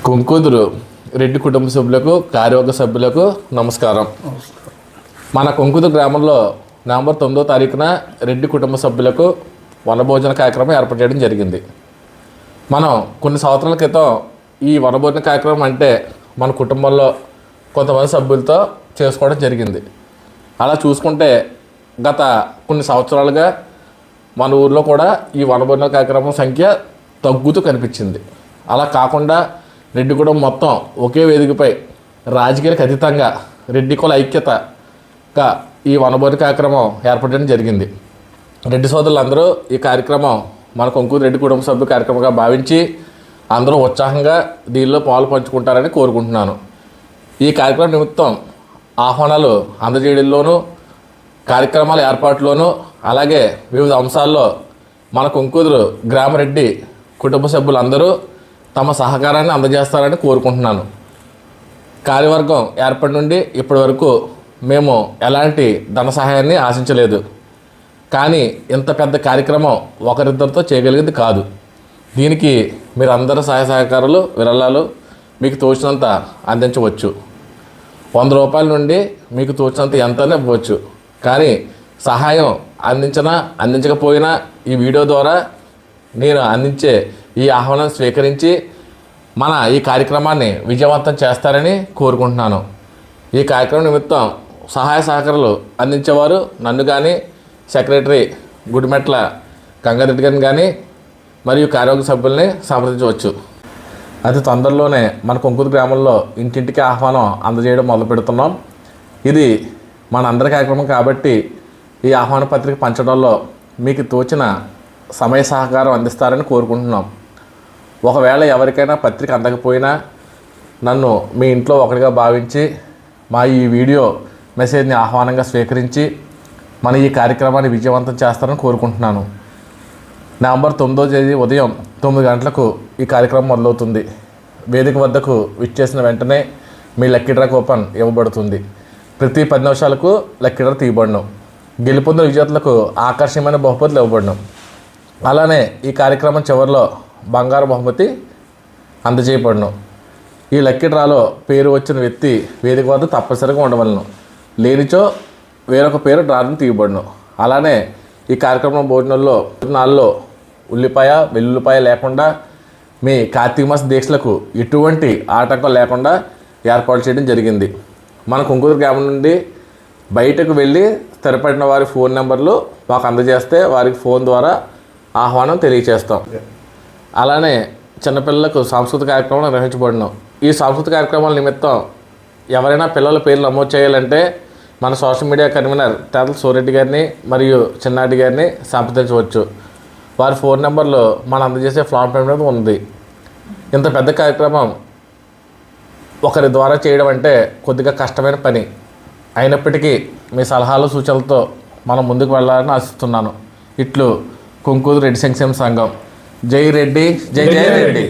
కుంకుదురు రెడ్డి కుటుంబ సభ్యులకు కార్యవర్గ సభ్యులకు నమస్కారం. మన కుంకుదురు గ్రామంలో నవంబర్ 9వ తారీఖున రెడ్డి కుటుంబ సభ్యులకు వనభోజన కార్యక్రమం ఏర్పాటు చేయడం జరిగింది. మనం కొన్ని సంవత్సరాల క్రితం ఈ వనభోజన కార్యక్రమం అంటే మన కుటుంబంలో కొంతమంది సభ్యులతో చేసుకోవడం జరిగింది. అలా చూసుకుంటే గత కొన్ని సంవత్సరాలుగా మన ఊర్లో కూడా ఈ వనభోజన కార్యక్రమం సంఖ్య తగ్గుతూ కనిపించింది. అలా కాకుండా రెడ్డి కుటుంబం మొత్తం ఒకే వేదికపై రాజకీయాలకు అతీతంగా రెడ్డి కుల ఐక్యతగా ఈ వనభోజన కార్యక్రమం ఏర్పడడం జరిగింది. రెడ్డి సోదరులందరూ ఈ కార్యక్రమం మన కుంకుదురు రెడ్డి కుటుంబ సభ్యుల కార్యక్రమంగా భావించి అందరూ ఉత్సాహంగా దీనిలో పాలు పంచుకుంటారని కోరుకుంటున్నాను. ఈ కార్యక్రమం నిమిత్తం ఆహ్వానాలు అందజేయడంలోనూ కార్యక్రమాల ఏర్పాటులోనూ అలాగే వివిధ అంశాల్లో మన కుంకుదురు గ్రామ రెడ్డి కుటుంబ సభ్యులందరూ తమ సహకారాన్ని అందజేస్తారని కోరుకుంటున్నాను. కార్యవర్గం ఏర్పడి నుండి ఇప్పటి వరకు మేము ఎలాంటి ధన సహాయాన్ని ఆశించలేదు. కానీ ఇంత పెద్ద కార్యక్రమం ఒకరిద్దరితో చేయగలిగేది కాదు. దీనికి మీరు అందరూ సహాయ సహకారాలు విరాళాలు మీకు తోచినంత అందించవచ్చు. 100 రూపాయల నుండి మీకు తోచినంత ఎంతనే ఇవ్వచ్చు. కానీ సహాయం అందించకపోయినా ఈ వీడియో ద్వారా నేను అందించే ఈ ఆహ్వానం స్వీకరించి మన ఈ కార్యక్రమాన్ని విజయవంతం చేస్తారని కోరుకుంటున్నాను. ఈ కార్యక్రమం నిమిత్తం సహాయ సహకారాలు అందించేవారు నన్ను కానీ సెక్రటరీ గుడిమెట్ల గంగారెడ్డి గారిని కానీ మరియు కార్యవర్గ సభ్యుల్ని సంప్రదించవచ్చు. అతి తొందరలోనే మన కుంకుదురు గ్రామంలో ఇంటింటికి ఆహ్వానం అందజేయడం మొదలు పెడుతున్నాం. ఇది మన అందరి కార్యక్రమం కాబట్టి ఈ ఆహ్వాన పత్రిక పంచడంలో మీకు తోచిన సమయ సహకారం అందిస్తారని కోరుకుంటున్నాం. ఒకవేళ ఎవరికైనా పత్రిక అందకపోయినా నన్ను మీ ఇంట్లో ఒకటిగా భావించి మా ఈ వీడియో మెసేజ్ని ఆహ్వానంగా స్వీకరించి మన ఈ కార్యక్రమాన్ని విజయవంతం చేస్తారని కోరుకుంటున్నాను. నవంబర్ 9వ తేదీ ఉదయం 9 గంటలకు ఈ కార్యక్రమం మొదలవుతుంది. వేదిక వద్దకు విచ్చేసిన వెంటనే మీ లక్కీ డ్రా కూపన్ ఇవ్వబడుతుంది. ప్రతి 10 నిమిషాలకు లక్కీ డ్రా తీయబడను. గెలుపొందిన విజేతలకు ఆకర్షణీయమైన బహుమతులు ఇవ్వబడను. అలానే ఈ కార్యక్రమం చివరిలో బంగారు బహుమతి అందజేయబడను. ఈ లక్కీ డ్రాలో పేరు వచ్చిన వ్యక్తి వేదిక వద్ద తప్పనిసరిగా ఉండవలను. లేనిచో వేరొక పేరు డ్రాను తీయబడను. అలానే ఈ కార్యక్రమం భోజనాల్లో ఉల్లిపాయ వెల్లుల్లిపాయ లేకుండా మీ కార్తీక మాస దీక్షలకు ఎటువంటి ఆటంకం లేకుండా ఏర్పాటు చేయడం జరిగింది. మన కుంకుదురు గ్రామం నుండి బయటకు వెళ్ళి స్థిరపడిన వారి ఫోన్ నెంబర్లు మాకు అందజేస్తే వారికి ఫోన్ ద్వారా ఆహ్వానం తెలియచేస్తాం. అలానే చిన్నపిల్లలకు సాంస్కృతిక కార్యక్రమం నిర్వహించబడినాం. ఈ సాంస్కృతిక కార్యక్రమాల నిమిత్తం ఎవరైనా పిల్లల పేర్లు నమోదు చేయాలంటే మన social media convener Tetala Sureddy గారిని మరియు చిన్నారెడ్డి గారిని సంప్రదించవచ్చు. వారి ఫోన్ నెంబర్లో మనం అందజేసే ప్లాట్ఫామ్ మీద ఉంది. ఇంత పెద్ద కార్యక్రమం ఒకరి ద్వారా చేయడం అంటే కొద్దిగా కష్టమైన పని. అయినప్పటికీ మీ సలహాలు సూచనలతో మనం ముందుకు వెళ్ళాలని ఆశిస్తున్నాను. ఇట్లు కుంకుదురు రెడ్డి సంక్షేమ సంఘం. జై రెడ్డి, జై జై రెడ్డి.